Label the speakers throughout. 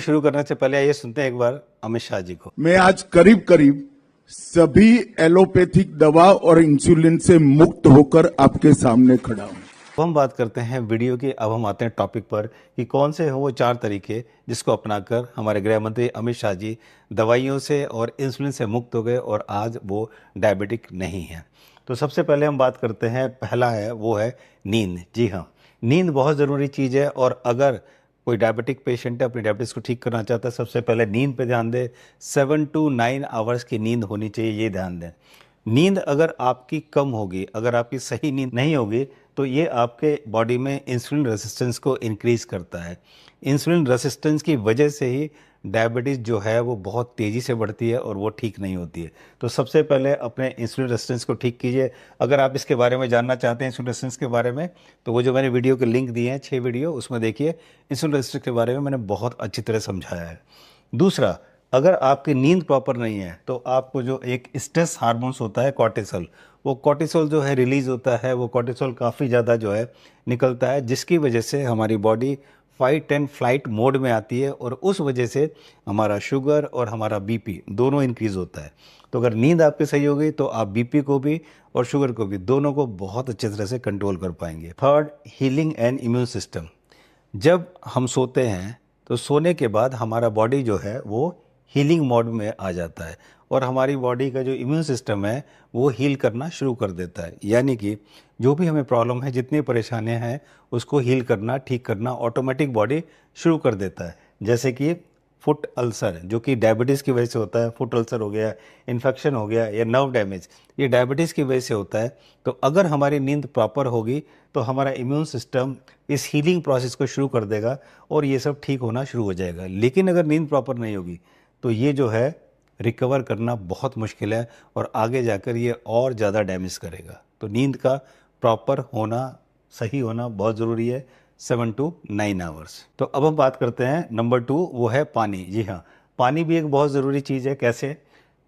Speaker 1: शुरू करने से पहले आइए सुनते हैं एक बार अमित शाह जी को।
Speaker 2: मैं आज करीब करीब सभी एलोपैथिक दवा और इंसुलिन से मुक्त होकर आपके सामने खड़ा हूं।
Speaker 1: अब हम बात करते हैं वीडियो की। अब हम आते हैं टॉपिक पर कि कौन से हैं वो 4 तरीके जिसको अपनाकर हमारे गृह मंत्री अमित शाह जी दवाइयों से और इंसुलिन से मुक्त हो गए और आज वो डायबिटिक नहीं हैं। तो सबसे पहले हम बात करते हैं, पहला है वो है नींद। जी हाँ, नींद बहुत ज़रूरी चीज़ है और अगर कोई डायबिटिक पेशेंट है अपनी डायबिटीज़ को ठीक करना चाहता है, सबसे पहले नींद पे ध्यान दें। 7 to 9 आवर्स की नींद होनी चाहिए, ये ध्यान दें। नींद अगर आपकी कम होगी, अगर आपकी सही नींद नहीं होगी तो ये आपके बॉडी में इंसुलिन रेसिस्टेंस को इंक्रीज़ करता है। इंसुलिन रेसिस्टेंस की वजह से ही डायबिटीज़ जो है वो बहुत तेज़ी से बढ़ती है और वो ठीक नहीं होती है। तो सबसे पहले अपने इंसुलिन रेसिस्टेंस को ठीक कीजिए। अगर आप इसके बारे में जानना चाहते हैं इंसुलिन रेसिस्टेंस के बारे में, तो वो जो मैंने वीडियो के लिंक दिए हैं 6 वीडियो, उसमें देखिए इंसुलिन रेसिस्टेंस के बारे में मैंने बहुत अच्छी तरह समझाया है। दूसरा, अगर आपकी नींद प्रॉपर नहीं है तो आपको जो एक स्ट्रेस हार्मोन्स होता है कॉर्टिसोल, वो कॉर्टिसोल जो है रिलीज़ होता है। वो कॉर्टिसोल काफ़ी ज़्यादा जो है निकलता है, जिसकी वजह से हमारी body fight and flight mode में आती है और उस वजह से हमारा शुगर और हमारा बीपी दोनों इंक्रीज़ होता है। तो अगर नींद आपकी सही होगी तो आप बीपी को भी और शुगर को भी, दोनों को बहुत अच्छी तरह से कंट्रोल कर पाएंगे। Third, healing and immune system. जब हम सोते हैं तो सोने के बाद हमारा बॉडी जो है वो हीलिंग मोड में आ जाता है और हमारी बॉडी का जो इम्यून सिस्टम है वो हील करना शुरू कर देता है। यानी कि जो भी हमें प्रॉब्लम है, जितनी परेशानियां हैं, उसको हील करना, ठीक करना ऑटोमेटिक बॉडी शुरू कर देता है। जैसे कि फुट अल्सर, जो कि डायबिटीज़ की वजह से होता है, फुट अल्सर हो गया, इन्फेक्शन हो गया या नर्व डैमेज, ये डायबिटीज़ की वजह से होता है। तो अगर हमारी नींद प्रॉपर होगी तो हमारा इम्यून सिस्टम इस हीलिंग प्रोसेस को शुरू कर देगा और ये सब ठीक होना शुरू हो जाएगा। लेकिन अगर नींद प्रॉपर नहीं होगी तो ये जो है रिकवर करना बहुत मुश्किल है और आगे जाकर ये और ज़्यादा डैमेज करेगा। तो नींद का प्रॉपर होना, सही होना बहुत ज़रूरी है, 7 to 9 आवर्स। तो अब हम बात करते हैं नंबर 2, वो है पानी। जी हाँ, पानी भी एक बहुत ज़रूरी चीज़ है। कैसे?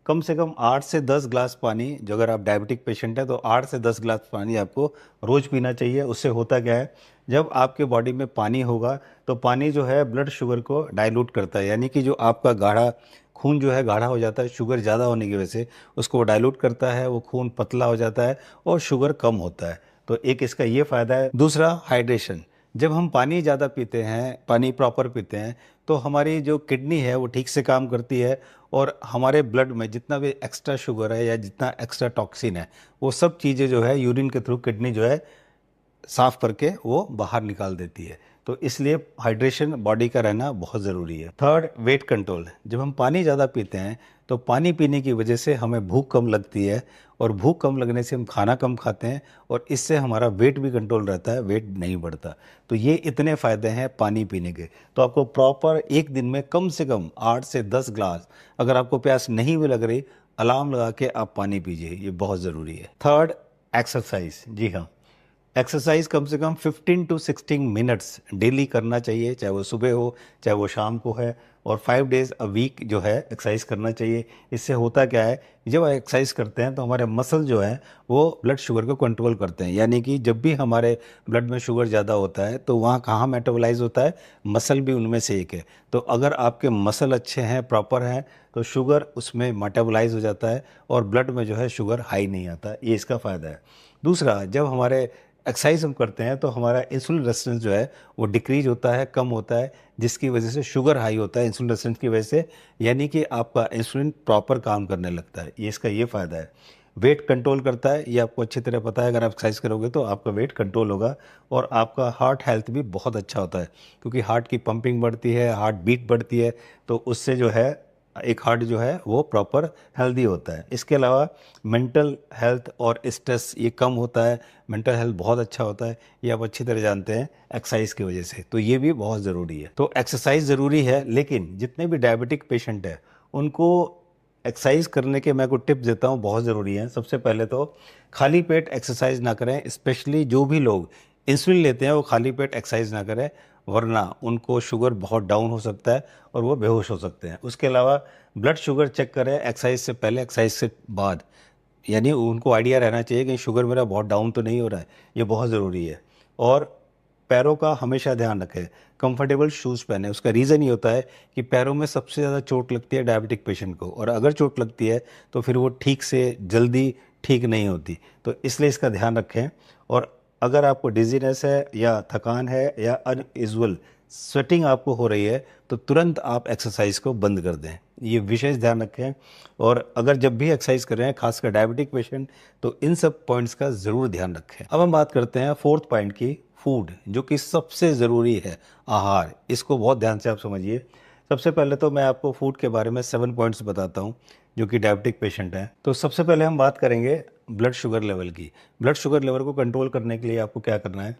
Speaker 1: कम से कम 8 से 10 ग्लास पानी, जो अगर आप डायबिटिक पेशेंट है तो 8 से 10 ग्लास पानी आपको रोज़ पीना चाहिए। उससे होता क्या है, जब आपके बॉडी में पानी होगा तो पानी जो है ब्लड शुगर को डाइल्यूट करता है, यानी कि जो आपका गाढ़ा खून जो है गाढ़ा हो जाता है शुगर ज़्यादा होने की वजह से, उसको डाइल्यूट करता है, वो खून पतला हो जाता है और शुगर कम होता है। तो एक इसका ये फ़ायदा है। दूसरा, हाइड्रेशन। जब हम पानी ज़्यादा पीते हैं, पानी प्रॉपर पीते हैं, तो हमारी जो किडनी है वो ठीक से काम करती है और हमारे ब्लड में जितना भी एक्स्ट्रा शुगर है या जितना एक्स्ट्रा टॉक्सिन है, वो सब चीज़ें जो है यूरिन के थ्रू किडनी जो है साफ़ करके वो बाहर निकाल देती है। तो इसलिए हाइड्रेशन बॉडी का रहना बहुत ज़रूरी है। Third, weight control. जब हम पानी ज़्यादा पीते हैं तो पानी पीने की वजह से हमें भूख कम लगती है और भूख कम लगने से हम खाना कम खाते हैं और इससे हमारा वेट भी कंट्रोल रहता है, वेट नहीं बढ़ता। तो ये इतने फ़ायदे हैं पानी पीने के। तो आपको प्रॉपर एक दिन में कम से कम 8 से 10 ग्लास, अगर आपको प्यास नहीं भी लग रही, अलार्म लगा के आप पानी पीजिए, ये बहुत ज़रूरी है। Third, exercise. जी हाँ, एक्सरसाइज कम से कम 15 to 16 मिनट्स डेली करना चाहिए, चाहे वो सुबह हो चाहे वो शाम को है, और 5 डेज़ अ वीक जो है एक्सरसाइज करना चाहिए। इससे होता क्या है, जब एक्सरसाइज करते हैं तो हमारे मसल जो है वो ब्लड शुगर को कंट्रोल करते हैं। यानी कि जब भी हमारे ब्लड में शुगर ज़्यादा होता है तो वहाँ कहाँ मेटाबोलाइज होता है, मसल भी उनमें से एक है। तो अगर आपके मसल अच्छे हैं, प्रॉपर हैं, तो शुगर उसमें मेटाबोलाइज हो जाता है और ब्लड में जो है शुगर हाई नहीं आता। ये इसका फ़ायदा है। दूसरा, जब हमारे एक्सरसाइज हम करते हैं तो हमारा इंसुलिन रेजिस्टेंस जो है वो डिक्रीज होता है, कम होता है, जिसकी वजह से शुगर हाई होता है इंसुलिन रेजिस्टेंस की वजह से। यानी कि आपका इंसुलिन प्रॉपर काम करने लगता है, ये इसका ये फ़ायदा है। वेट कंट्रोल करता है, ये आपको अच्छी तरह पता है। अगर आप एक्सरसाइज करोगे तो आपका वेट कंट्रोल होगा और आपका हार्ट हेल्थ भी बहुत अच्छा होता है, क्योंकि हार्ट की पंपिंग बढ़ती है, हार्ट बीट बढ़ती है, तो उससे जो है एक हार्ट जो है वो प्रॉपर हेल्दी होता है। इसके अलावा मेंटल हेल्थ और स्ट्रेस ये कम होता है, मेंटल हेल्थ बहुत अच्छा होता है, ये आप अच्छी तरह जानते हैं एक्सरसाइज की वजह से। तो ये भी बहुत ज़रूरी है। तो एक्सरसाइज ज़रूरी है, लेकिन जितने भी डायबिटिक पेशेंट हैं उनको एक्सरसाइज करने के मैं कुछ टिप्स देता हूँ, बहुत ज़रूरी हैं। सबसे पहले तो खाली पेट एक्सरसाइज ना करें, स्पेशली जो भी लोग इंसुलिन लेते हैं वो खाली पेट एक्सरसाइज ना करें, वरना उनको शुगर बहुत डाउन हो सकता है और वो बेहोश हो सकते हैं। उसके अलावा ब्लड शुगर चेक करें एक्सरसाइज से पहले, एक्सरसाइज से बाद, यानी उनको आइडिया रहना चाहिए कि शुगर मेरा बहुत डाउन तो नहीं हो रहा है, ये बहुत ज़रूरी है। और पैरों का हमेशा ध्यान रखें, कंफर्टेबल शूज़ पहने। उसका रीज़न ये होता है कि पैरों में सबसे ज़्यादा चोट लगती है डायबिटिक पेशेंट को, और अगर चोट लगती है तो फिर वो ठीक से जल्दी ठीक नहीं होती। तो इसलिए इसका ध्यान रखें। और अगर आपको डिजीनेस है या थकान है या अनयूजुअल स्वेटिंग आपको हो रही है तो तुरंत आप एक्सरसाइज को बंद कर दें, ये विशेष ध्यान रखें। और अगर जब भी एक्सरसाइज कर रहे हैं, खासकर डायबिटिक पेशेंट, तो इन सब पॉइंट्स का ज़रूर ध्यान रखें। अब हम बात करते हैं फोर्थ पॉइंट की, फूड, जो कि सबसे ज़रूरी है, आहार। इसको बहुत ध्यान से आप समझिए। सबसे पहले तो मैं आपको फूड के बारे में 7 पॉइंट्स बताता हूँ जो कि डायबिटिक पेशेंट हैं। तो सबसे पहले हम बात करेंगे ब्लड शुगर लेवल की। ब्लड शुगर लेवल को कंट्रोल करने के लिए आपको क्या करना है,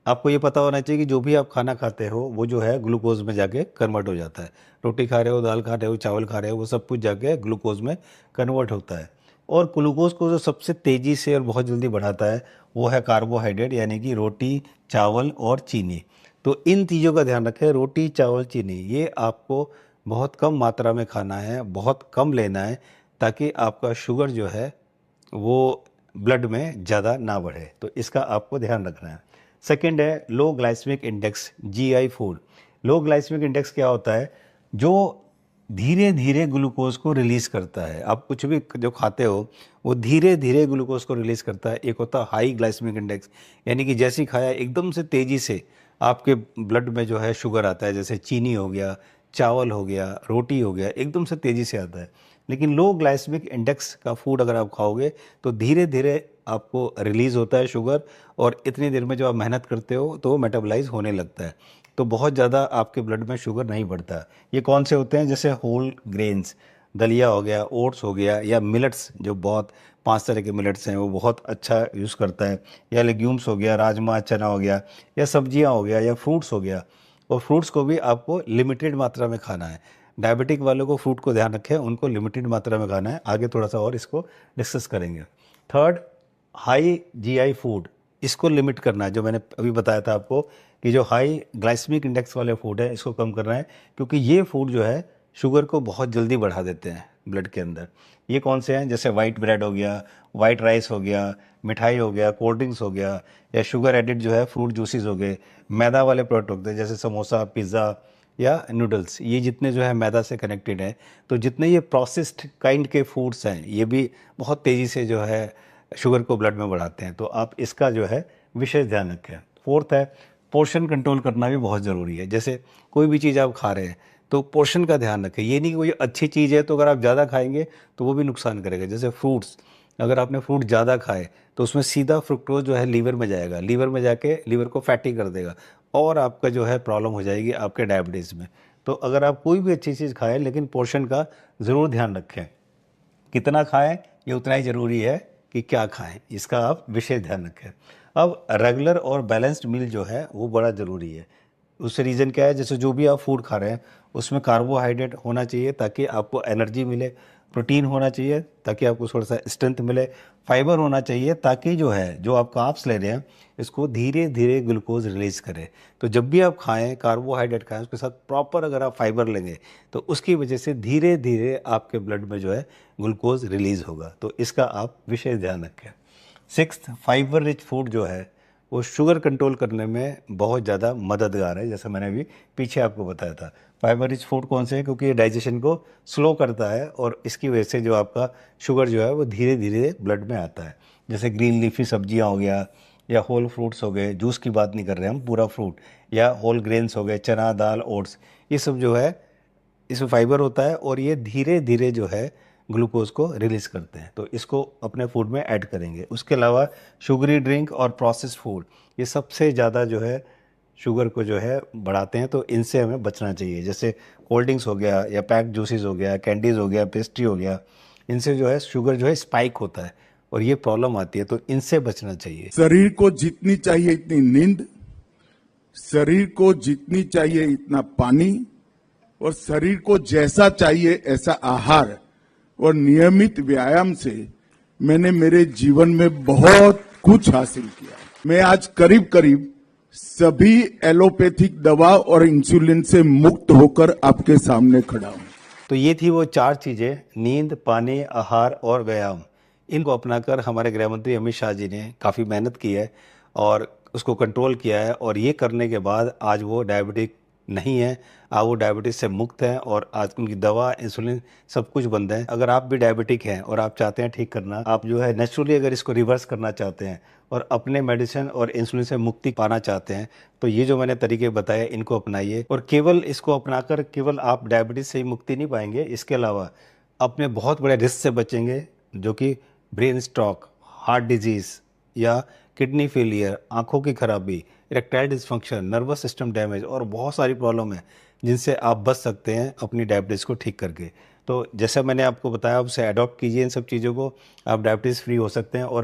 Speaker 1: आपको ये पता होना चाहिए कि जो भी आप खाना खाते हो वो जो है ग्लूकोज में जाके कन्वर्ट हो जाता है। रोटी खा रहे हो, दाल खा रहे हो, चावल खा रहे हो, वो सब कुछ जाके ग्लूकोज में कन्वर्ट होता है। और ग्लूकोज को जो सबसे तेज़ी से और बहुत जल्दी बढ़ाता है वो है कार्बोहाइड्रेट, यानी कि रोटी, चावल और चीनी। तो इन चीज़ों का ध्यान रखें, रोटी, चावल, चीनी, ये आपको बहुत कम मात्रा में खाना है, बहुत कम लेना है, ताकि आपका शुगर जो है वो ब्लड में ज़्यादा ना बढ़े। तो इसका आपको ध्यान रखना है। सेकंड है लो ग्लाइसेमिक इंडेक्स, जीआई फूड। लो ग्लाइसेमिक इंडेक्स क्या होता है, जो धीरे धीरे ग्लूकोज को रिलीज़ करता है। आप कुछ भी जो खाते हो वो धीरे धीरे ग्लूकोज को रिलीज़ करता है। एक होता है हाई ग्लाइसेमिक इंडेक्स, यानी कि जैसे ही खाया एकदम से तेज़ी से आपके ब्लड में जो है शुगर आता है, जैसे चीनी हो गया, चावल हो गया, रोटी हो गया, एकदम से तेज़ी से आता है। लेकिन लो ग्लाइसेमिक इंडेक्स का फूड अगर आप खाओगे तो धीरे धीरे आपको रिलीज़ होता है शुगर, और इतनी देर में जब आप मेहनत करते हो तो वो मेटाबोलाइज होने लगता है। तो बहुत ज़्यादा आपके ब्लड में शुगर नहीं बढ़ता। ये कौन से होते हैं, जैसे होल ग्रेन्स, दलिया हो गया, ओट्स हो गया, या मिलेट्स, जो बहुत 5 तरह के मिलेट्स हैं वो बहुत अच्छा यूज़ करता है, या लेग्यूम्स हो गया, राजमा, चना हो गया, या सब्जियां हो गया, या फ्रूट्स हो गया। और फ्रूट्स को भी आपको लिमिटेड मात्रा में खाना है। डायबिटिक वालों को फ्रूट को ध्यान रखें, उनको लिमिटेड मात्रा में खाना है। आगे थोड़ा सा और इसको डिस्कस करेंगे। थर्ड, हाई जीआई फूड, इसको लिमिट करना है। जो मैंने अभी बताया था आपको कि जो हाई ग्लाइसेमिक इंडेक्स वाले फूड है इसको कम करना है, क्योंकि ये फूड जो है शुगर को बहुत जल्दी बढ़ा देते हैं ब्लड के अंदर। ये कौन से हैं, जैसे वाइट ब्रेड हो गया, वाइट राइस हो गया, मिठाई हो गया, कोल्ड ड्रिंक्स हो गया, या शुगर एडिड जो है फ्रूट जूसेस हो गए, मैदा वाले प्रोडक्ट होते हैं जैसे समोसा, पिज़्ज़ा या नूडल्स, ये जितने जो है मैदा से कनेक्टेड हैं। तो जितने ये प्रोसेस्ड काइंड के फूड्स हैं ये भी बहुत तेज़ी से जो है शुगर को ब्लड में बढ़ाते हैं। तो आप इसका जो है विशेष ध्यान रखें। फोर्थ है पोर्शन कंट्रोल करना भी बहुत ज़रूरी है। जैसे कोई भी चीज़ आप खा रहे हैं तो पोर्शन का ध्यान रखें। ये नहीं कि कोई अच्छी चीज़ है तो अगर आप ज़्यादा खाएंगे तो वो भी नुकसान करेगा। जैसे फ्रूट्स, अगर आपने फ्रूट ज़्यादा खाए तो उसमें सीधा फ्रुक्टोज जो है लीवर में जाएगा, लीवर में जाके लीवर को फैटी कर देगा, और आपका जो है प्रॉब्लम हो जाएगी आपके डायबिटीज़ में। तो अगर आप कोई भी अच्छी चीज़ खाएं, लेकिन पोर्शन का ज़रूर ध्यान रखें। कितना खाएं ये उतना ही ज़रूरी है कि क्या खाएं, इसका आप विशेष ध्यान रखें। अब रेगुलर और बैलेंस्ड मील जो है वो बड़ा ज़रूरी है। उससे रीज़न क्या है, जैसे जो भी आप फूड खा रहे हैं उसमें कार्बोहाइड्रेट होना चाहिए ताकि आपको एनर्जी मिले, प्रोटीन होना चाहिए ताकि आपको थोड़ा सा स्ट्रेंथ मिले, फाइबर होना चाहिए ताकि जो है जो आप कार्ब्स ले रहे हैं इसको धीरे धीरे ग्लूकोज रिलीज़ करे। तो जब भी आप खाएं, कार्बोहाइड्रेट खाएं, उसके साथ प्रॉपर अगर आप फाइबर लेंगे तो उसकी वजह से धीरे धीरे आपके ब्लड में जो है ग्लूकोज रिलीज़ होगा। तो इसका आप विशेष ध्यान रखें। सिक्स्थ, फाइबर रिच फूड जो है वो शुगर कंट्रोल करने में बहुत ज़्यादा मददगार है, जैसा मैंने अभी पीछे आपको बताया था। फाइबर रिच फूड कौन से हैं, क्योंकि ये डाइजेशन को स्लो करता है और इसकी वजह से जो आपका शुगर जो है वो धीरे धीरे ब्लड में आता है। जैसे ग्रीन लीफी सब्जियां हो गया, या होल फ्रूट्स हो गए, जूस की बात नहीं कर रहे हम, पूरा फ्रूट, या होल ग्रेन्स हो गए, चना, दाल, ओट्स, ये सब जो है इसमें फाइबर होता है और ये धीरे धीरे जो है ग्लूकोज को रिलीज़ करते हैं। तो इसको अपने फूड में ऐड करेंगे। उसके अलावा शुगरी ड्रिंक और प्रोसेस्ड फूड, ये सबसे ज़्यादा जो है शुगर को जो है बढ़ाते हैं, तो इनसे हमें बचना चाहिए। जैसे कोल्ड ड्रिंक्स हो गया, या पैक्ड जूसेस हो गया, कैंडीज़ हो गया, पेस्ट्री हो गया, इनसे जो है शुगर जो है स्पाइक होता है और ये प्रॉब्लम आती है, तो इनसे बचना चाहिए।
Speaker 2: शरीर को जितनी चाहिए इतनी नींद, शरीर को जितनी चाहिए इतना पानी, और शरीर को जैसा चाहिए ऐसा आहार और नियमित व्यायाम से मैंने मेरे जीवन में बहुत कुछ हासिल किया। मैं आज करीब करीब सभी एलोपैथिक दवा और इंसुलिन से मुक्त होकर आपके सामने खड़ा हूं।
Speaker 1: तो ये थी वो 4 चीज़ें, नींद, पानी, आहार और व्यायाम। इनको अपनाकर हमारे गृह मंत्री अमित शाह जी ने काफ़ी मेहनत की है और उसको कंट्रोल किया है और ये करने के बाद आज वो डायबिटिक नहीं है, आज वो डायबिटीज से मुक्त हैं और आज उनकी दवा, इंसुलिन सब कुछ बंद है। अगर आप भी डायबिटिक हैं और आप चाहते हैं ठीक करना, आप जो है नेचुरली अगर इसको रिवर्स करना चाहते हैं और अपने मेडिसिन और इंसुलिन से मुक्ति पाना चाहते हैं, तो ये जो मैंने तरीके बताए इनको अपनाइए। और केवल इसको अपनाकर केवल आप डायबिटीज से ही मुक्ति नहीं पाएंगे, इसके अलावा अपने बहुत बड़े रिस्क से बचेंगे, जो कि ब्रेन स्ट्रोक, हार्ट डिजीज़ या किडनी फेलियर, आंखों की खराबी, erectile dysfunction, nervous system damage और बहुत सारी प्रॉब्लम है जिनसे आप बच सकते हैं अपनी डायबिटीज़ को ठीक करके। तो जैसा मैंने आपको बताया, उसे अडॉप्ट कीजिए इन सब चीज़ों को, आप डायबिटीज़ फ्री हो सकते हैं और